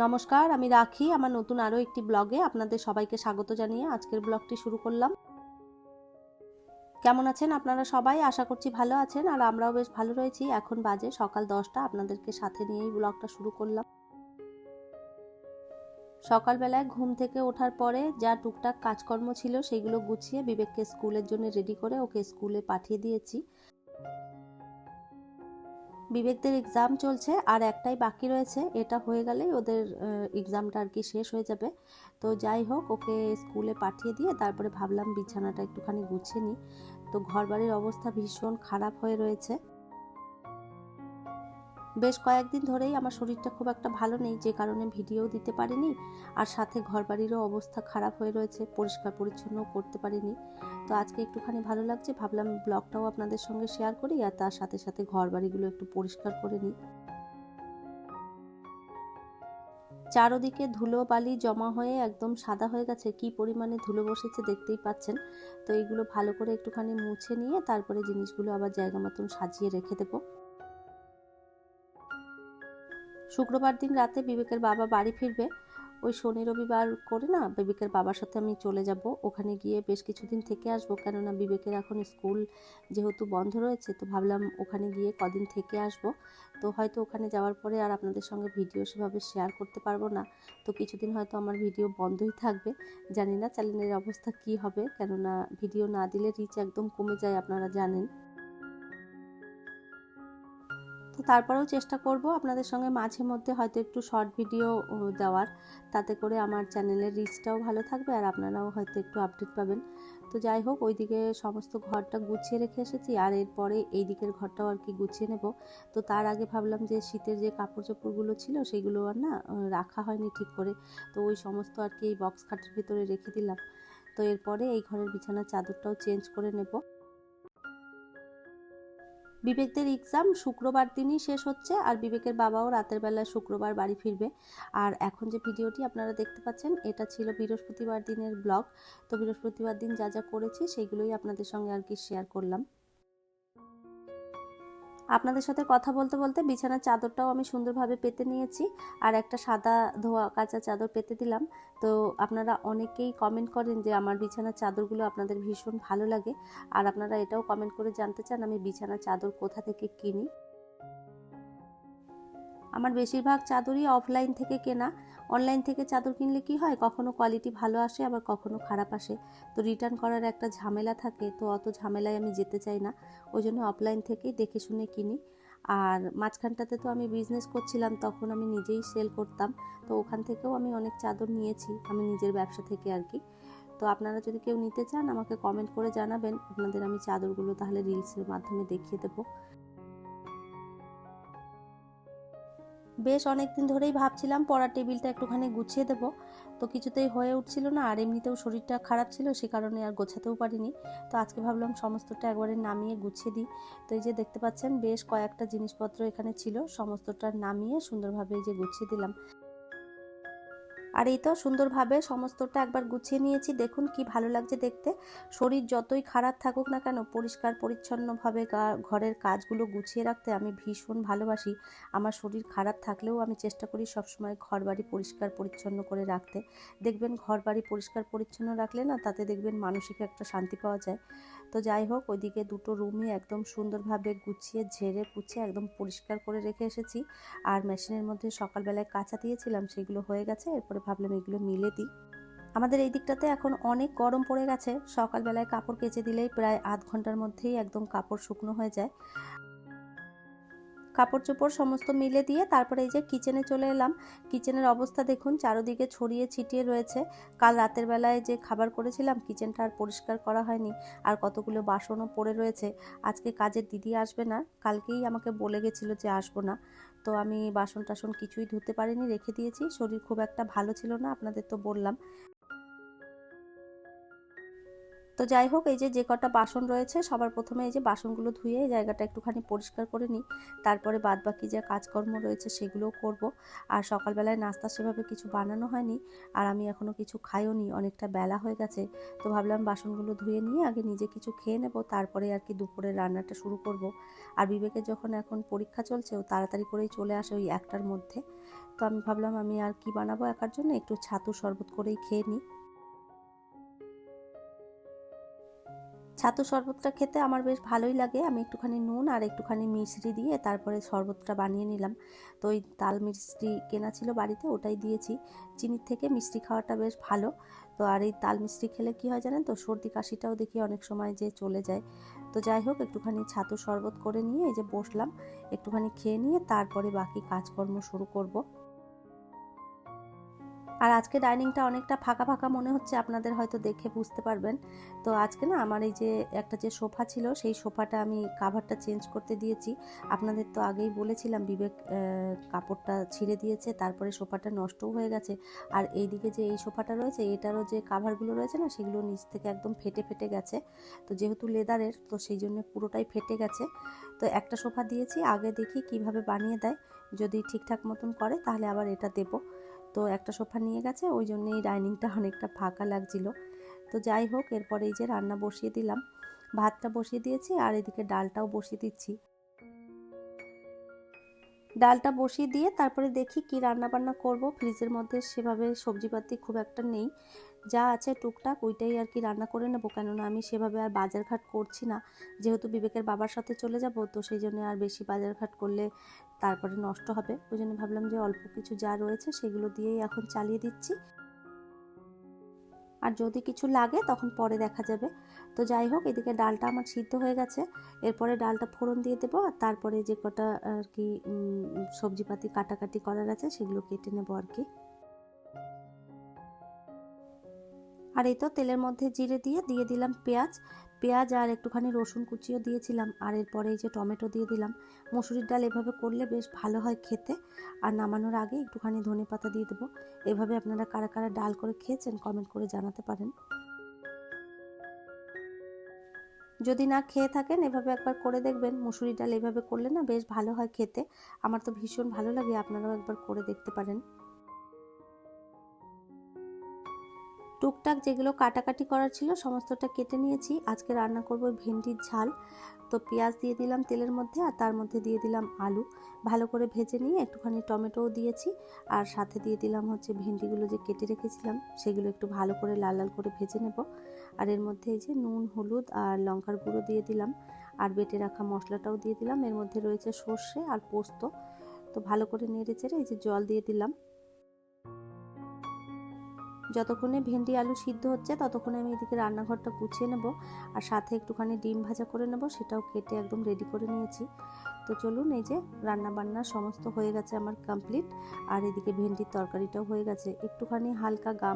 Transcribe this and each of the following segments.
নমস্কার, আমি রাখি। আমার নতুন আরও একটি ব্লগে আপনাদের সবাইকে স্বাগত জানিয়ে আজকের ব্লগটি শুরু করলাম। কেমন আছেন আপনারা সবাই? আশা করছি ভালো আছেন, আর আমরাও বেশ ভালো রয়েছি। এখন বাজে সকাল 10টা, আপনাদেরকে সাথে নিয়েই ব্লগটা শুরু করলাম। সকালবেলায় ঘুম থেকে ওঠার পরে যা টুকটাক কাজকর্ম ছিল সেগুলো গুছিয়ে বিবেককে স্কুলের জন্য রেডি করে ওকে স্কুলে পাঠিয়ে দিয়েছি। বিবেকদের এক্সাম চলছে আর একটাই বাকি রয়েছে, এটা হয়ে গেলেই ওদের এক্সামটা আর কি শেষ হয়ে যাবে। তো যাই হোক, ওকে স্কুলে পাঠিয়ে দিয়ে তারপরে ভাবলাম বিছানাটা একটুখানি গুছিয়ে নিই। তো ঘরবাড়ির অবস্থা ভীষণ খারাপ হয়ে রয়েছে। বেশ কয়েকদিন ধরেই আমার শরীরটা খুব একটা ভালো নেই, যে কারণে ভিডিও দিতে পারিনি। আর সাথে ঘরবাড়িরও অবস্থা খারাপ হয়ে রয়েছে, পরিষ্কার পরিচ্ছন্ন করতে পারিনি। তো আজকে একটুখানি ভালো লাগছে, ভাবলাম ব্লগটাও আপনাদের সঙ্গে শেয়ার করি, আর তার সাথে সাথে ঘরবাড়িগুলো একটু পরিষ্কার করে নিই। চারদিকে ধুলো বালি জমা হয়ে একদম সাদা হয়ে গেছে, কি পরিমাণে ধুলো বসেছে দেখতেই পাচ্ছেন। তো এইগুলো ভালো করে একটুখানি মুছে নিয়ে তারপরে জিনিসগুলো আবার জায়গা মতন সাজিয়ে রেখে দেবো। শুক্রবার দিন রাতে বিবেকের বাবা বাড়ি ফিরবে। ওই শনি রবিবার করে না, বিবেকের বাবার সাথে আমি চলে যাব, ওখানে গিয়ে বেশ কিছুদিন থেকে আসবো। কেননা বিবেকের এখন স্কুল যেহেতু বন্ধ রয়েছে, তো ভাবলাম ওখানে গিয়ে কদিন থেকে আসবো। তো হয়তো ওখানে যাওয়ার পরে আর আপনাদের সঙ্গে ভিডিও সেভাবে শেয়ার করতে পারবো না। তো কিছুদিন হয়তো আমার ভিডিও বন্ধই থাকবে। জানি না চ্যানেলের অবস্থা কি হবে, কেননা ভিডিও না দিলে রিচ একদম কমে যায়, আপনারা জানেন। তো তারপরেও চেষ্টা করব আপনাদের সঙ্গে মাঝে মধ্যে হয়তো একটু শর্ট ভিডিও দেওয়ার, তাতে করে আমার চ্যানেলের রিচটাও ভালো থাকবে আর আপনারাও হয়তো একটু আপডেট পাবেন। তো যাই হোক, ওইদিকে সমস্ত ঘরটা গুছিয়ে রেখে এসেছি, আর এরপরে এই দিকের ঘরটাও আর কি গুছিয়ে নেব। তো তার আগে ভাবলাম যে শীতের যে কাপড় চোপড়গুলো ছিল সেগুলো আর না রাখা হয়নি ঠিক করে, তো ওই সমস্ত আর কি এই বক্স খাটের ভিতরে রেখে দিলাম। তো এরপরে এই ঘরের বিছানার চাদরটাও চেঞ্জ করে নেব। বিবেকদের এক্সাম শুক্রবার দিনই শেষ হচ্ছে, আর বিবেকের বাবাও রাতের বেলা শুক্রবার বাড়ি ফিরবে। আর এখন যে ভিডিওটি আপনারা দেখতে পাচ্ছেন, এটা ছিল বৃহস্পতিবার দিনের ব্লগ। তো বৃহস্পতিবার দিন যা যা করেছি সেইগুলোই আপনাদের সঙ্গে আর কি শেয়ার করলাম। আপনাদের সাথে কথা বলতে বলতে বিছানার চাদরটাও আমি সুন্দরভাবে পেতে নিয়েছি, আর একটা সাদা ধোয়া কাঁচা চাদর পেতে দিলাম। তো আপনারা অনেকেই কমেন্ট করেন যে আমার বিছানার চাদরগুলো আপনাদের ভীষণ ভালো লাগে, আর আপনারা এটাও কমেন্ট করে জানতে চান আমি বিছানার চাদর কোথা থেকে কিনি। আমার বেশিরভাগ চাদরই অফলাইন থেকে কেনা। অনলাইন থেকে চাদর কিনলে কি হয়, কখনো কোয়ালিটি ভালো আসে আবার কখনো খারাপ আসে। তো রিটার্ন করার একটা ঝামেলা থাকে, তো অত ঝামেলায় আমি যেতে চাই না। ওই জন্য অফলাইন থেকেই দেখে শুনে কিনি। আর মাঝখানটাতে তো আমি বিজনেস করছিলাম, তখন আমি নিজেই সেল করতাম। তো ওখান থেকেও আমি অনেক চাদর নিয়েছি, আমি নিজের ব্যবসা থেকে আর কি। তো আপনারা যদি কেউ নিতে চান আমাকে কমেন্ট করে জানাবেন, আপনাদের আমি চাদরগুলো তাহলে রিলসের মাধ্যমে দেখিয়ে দেবো। বেশ অনেকদিন ধরেই ভাবছিলাম পড়ার টেবিলটা একটুখানি গুছিয়ে দেবো, তো কিছুতেই হয়ে উঠছিল না, আর এমনিতেও শরীরটা খারাপ ছিল, সে কারণে আর গোছাতেও পারিনি। তো আজকে ভাবলাম সমস্তটা একবারে নামিয়ে গুছিয়ে দিই। তো এই যে দেখতে পাচ্ছেন বেশ কয়েকটা জিনিসপত্র এখানে ছিল, সমস্তটা নামিয়ে সুন্দরভাবে এই যে গুছিয়ে দিলাম। আর এই তো সুন্দরভাবে সমস্তটা একবার গুছিয়ে নিয়েছি, দেখুন কি ভালো লাগছে দেখতে। শরীর যতই খারাপ থাকুক না কেন, পরিষ্কার পরিচ্ছন্নভাবে ঘরের কাজগুলো গুছিয়ে রাখতে আমি ভীষণ ভালোবাসি। আমার শরীর খারাপ থাকলেও আমি চেষ্টা করি সবসময় ঘরবাড়ি পরিষ্কার পরিচ্ছন্ন করে রাখতে। দেখবেন ঘরবাড়ি পরিষ্কার পরিচ্ছন্ন রাখলে না, তাতে দেখবেন মানসিক একটা শান্তি পাওয়া যায়। তো যাই হোক, ওইদিকে দুটো রুমই একদম সুন্দরভাবে গুছিয়ে ঝেড়ে পুছে একদম পরিষ্কার করে রেখে এসেছি। আর মেশিনের মধ্যে সকালবেলায় কাঁচা দিয়েছিলাম, সেগুলো হয়ে গেছে, এরপরে ভাবলাম এগুলো মিলে দিই। আমাদের এই দিকটাতে এখন অনেক গরম পড়ে গেছে, সকালবেলায় কাপড় কেচে দিলেই প্রায় আধ ঘন্টার মধ্যেই একদম কাপড় শুকনো হয়ে যায়। কাপড় চোপড় সমস্ত মিলে দিয়ে তারপরে এই যে কিচেনে চলে এলাম। কিচেনের অবস্থা দেখুন, চারদিকে ছড়িয়ে ছিটিয়ে রয়েছে। কাল রাতের বেলায় যে খাবার করেছিলাম, কিচেনটা আর পরিষ্কার করা হয়নি, আর কতগুলো বাসনও পড়ে রয়েছে। আজকে কাজের দিদি আসবে না, কালকেই আমাকে বলে গেছিলো যে আসবো না। তো আমি বাসন টাসন কিছুই ধুতে পারিনি, রেখে দিয়েছি। শরীর খুব একটা ভালো ছিল না, আপনাদের তো বললাম। তো তো যাই হোক, এই যে কটা বাসন রয়েছে সবার প্রথমে এই যে বাসনগুলো ধুয়ে এই জায়গাটা একটুখানি পরিষ্কার করে নিই, তারপরে বাদবাকি যে কাজকর্ম রয়েছে সেগুলোও করব। আর সকালবেলায় নাস্তা সেভাবে কিছু বানানো হয়নি, আর আমি এখনও কিছু খাইও নি, অনেকটা বেলা হয়ে গেছে। তো ভাবলাম বাসনগুলো ধুয়ে নিয়ে আগে নিজে কিছু খেয়ে নেব, তারপরে আর কি দুপুরের রান্নাটা শুরু করব। আর বিবেকের যখন এখন পরীক্ষা চলছে, ও তাড়াতাড়ি করেই চলে আসে ওই 1টার মধ্যে। তো আমি ভাবলাম আমি আর কি বানাবো একার জন্য, একটু ছাতু শরবত করেই খেয়ে নিই। ছাতু শরবতটা খেতে আমার বেশ ভালোই লাগে। আমি একটুখানি নুন আর একটুখানি মিশ্রি দিয়ে তারপরে শরবতটা বানিয়ে নিলাম। তো ওই তাল মিষ্টি কেনা ছিল বাড়িতে, ওটাই দিয়েছি। চিনির থেকে মিষ্টি খাওয়াটা বেশ ভালো। তো আর এই তাল মিষ্টি খেলে কি হয় জানেন তো, সর্দি কাশিটাও দেখি অনেক সময় যে চলে যায়। তো যাই হোক, একটুখানি ছাতু শরবত করে নিয়ে এই যে বসলাম, একটুখানি খেয়ে নিয়ে তারপরে বাকি কাজকর্ম শুরু করব। আর আজকে ডাইনিংটা অনেকটা ফাঁকা ফাঁকা মনে হচ্ছে, আপনাদের হয়তো দেখে বুঝতে পারবেন। তো আজকে না আমার এই যে একটা যে সোফা ছিল, সেই সোফাটা আমি কাভারটা চেঞ্জ করতে দিয়েছি। আপনাদের তো আগেই বলেছিলাম বিবেক কাপড়টা ছিঁড়ে দিয়েছে, তারপরে সোফাটা নষ্টও হয়ে গেছে। আর এইদিকে যে এই সোফাটা রয়েছে, এটারও যে কাভারগুলো রয়েছে না, সেগুলো নিচ থেকে একদম ফেটে ফেটে গেছে। তো যেহেতু লেদারের, তো সেই জন্য পুরোটাই ফেটে গেছে। তো একটা সোফা দিয়েছি, আগে দেখি কিভাবে বানিয়ে দেয়। যদি ঠিকঠাক মতন করে তাহলে আবার এটা দেবো। তো একটা সোফা নিয়ে গেছে, ওই জন্যই ডাইনিংটা অনেকটা ফাঁকা লাগছিল। তো যাই হোক, এরপরে এই যে রান্না বসিয়ে দিলাম, ভাতটা বসিয়ে দিয়েছি আর এদিকে ডালটাও বসিয়ে দিচ্ছি। ডালটা বসিয়ে দিয়ে তারপরে দেখি কি রান্না বান্না করব। ফ্রিজের মধ্যে সেভাবে সবজিপাতি খুব একটা নেই, যা আছে টুকটাক ওইটাই আর কি রান্না করে নেবো। কেননা আমি সেভাবে আর বাজারঘাট করছি না, যেহেতু বিবেকের বাবার সাথে চলে যাব, তো সেই জন্য আর বেশি বাজারঘাট করলে তারপরে নষ্ট হবে। ওই জন্য ভাবলাম যে অল্প কিছু যা রয়েছে সেগুলো দিয়েই এখন চালিয়ে দিচ্ছি, আর যদি কিছু লাগে তখন পরে দেখা যাবে। তো যাই হোক, এদিকে ডালটা আমার সিদ্ধ হয়ে গেছে। এরপরে ডালটা ফোড়ন দিয়ে দেবো, আর তারপরে যে কটা আর কি সবজিপাতি কাটাকাটি করার আছে সেগুলো কেটে নেবো আর কি। আর এই তো তেলের মধ্যে জিরে দিয়ে দিলাম পেঁয়াজ। পেঁয়াজ আর একটুখানি রসুন কুচিও দিয়েছিলাম, আর এরপরে এই যে টমেটো দিয়ে দিলাম। মসুরির ডাল এভাবে করলে বেশ ভালো হয় খেতে। আর নামানোর আগে একটুখানি ধনেপাতা দিয়ে দেবো। এভাবে আপনারা কারা কারা ডাল করে খেয়েছেন কমেন্ট করে জানাতে পারেন। যদি না খেয়ে থাকেন, এভাবে একবার করে দেখবেন। মুসুরি ডাল এভাবে করলে না বেশ ভালো হয় খেতে। আমার তো ভীষণ ভালো লাগে, আপনারাও একবার করে দেখতে পারেন। টুকটাক যেগুলো কাটাকাটি করার ছিল সমস্তটা কেটে নিয়েছি। আজকে রান্না করব ভেন্ডির ঝাল। তো পেঁয়াজ দিয়ে দিলাম তেলের মধ্যে, আর তার মধ্যে দিয়ে দিলাম আলু। ভালো করে ভেজে নিয়ে একটুখানি টমেটোও দিয়েছি, আর সাথে দিয়ে দিলাম হচ্ছে ভেন্ডিগুলো যে কেটে রেখেছিলাম, সেগুলো একটু ভালো করে লাল লাল করে ভেজে নেব। আর এর মধ্যে এই যে নুন, হলুদ আর লঙ্কার গুঁড়ো দিয়ে দিলাম, আর বেটে রাখা মশলাটাও দিয়ে দিলাম। এর মধ্যে রয়েছে সর্ষে আর পোস্ত। তো ভালো করে নেড়ে চেড়ে এই যে জল দিয়ে দিলাম। যতক্ষণে ভেন্ডি আলু সিদ্ধ হচ্ছে ততক্ষণে আমি এদিকে রান্নাঘরটা গুছিয়ে নেব, আর সাথে একটুখানি ডিম ভাজা করে নেব, সেটাও কেটে একদম রেডি করে নিয়েছি। তো চলুন, এই যে রান্না বান্না সমস্ত হয়ে গেছে আমার কমপ্লিট। আর এদিকে ভেন্ডির তরকারিটাও হয়ে গেছে। একটুখানি হালকা গা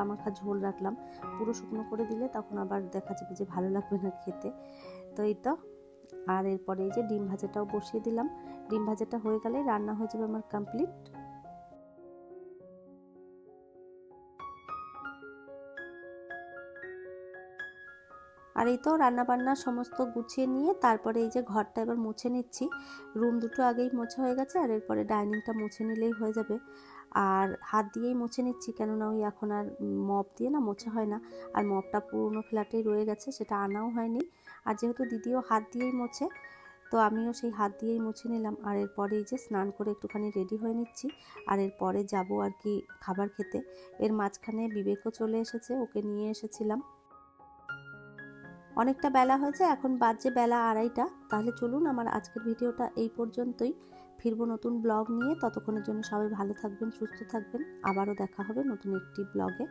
মাখা ঝোল রাখলাম, পুরো শুকনো করে দিলে তখন আবার দেখা যাবে যে ভালো লাগবে না খেতে। তো এই তো, আর এরপরে এই যে ডিম ভাজাটাও বসিয়ে দিলাম। ডিম ভাজাটা হয়ে গেলে রান্না হয়ে যাবে আমার কমপ্লিট। আর এই তো রান্নাবান্না সমস্ত গুছিয়ে নিয়ে তারপরে এই যে ঘরটা এবার মুছে নিচ্ছি। রুম দুটো আগেই মোছা হয়ে গেছে, আর এরপরে ডাইনিংটা মুছে নিলেই হয়ে যাবে। আর হাত দিয়েই মুছে নিচ্ছি, কেননা ওই এখন আর মপ দিয়ে না মোছা হয় না। আর মপটা পুরোনো ফ্ল্যাটেই রয়ে গেছে, সেটা আনাও হয়নি। আর যেহেতু দিদিও হাত দিয়েই মোছে, তো আমিও সেই হাত দিয়েই মুছে নিলাম। আর এরপরে এই যে স্নান করে একটুখানি রেডি হয়ে নিচ্ছি, আর এরপরে যাব আর কি খাবার খেতে। এর মাঝখানে বিবেকও চলে এসেছে, ওকে নিয়ে এসেছিলাম। অনেকটা বেলা হয়েছে, এখন বাজে বেলা 2:30। তাহলে চলুন, আমার আজকের ভিডিওটা এই পর্যন্তই। ফিরবো নতুন ব্লগ নিয়ে, ততক্ষণের জন্য সবাই ভালো থাকবেন, সুস্থ থাকবেন। আবারও দেখা হবে নতুন একটি ব্লগে।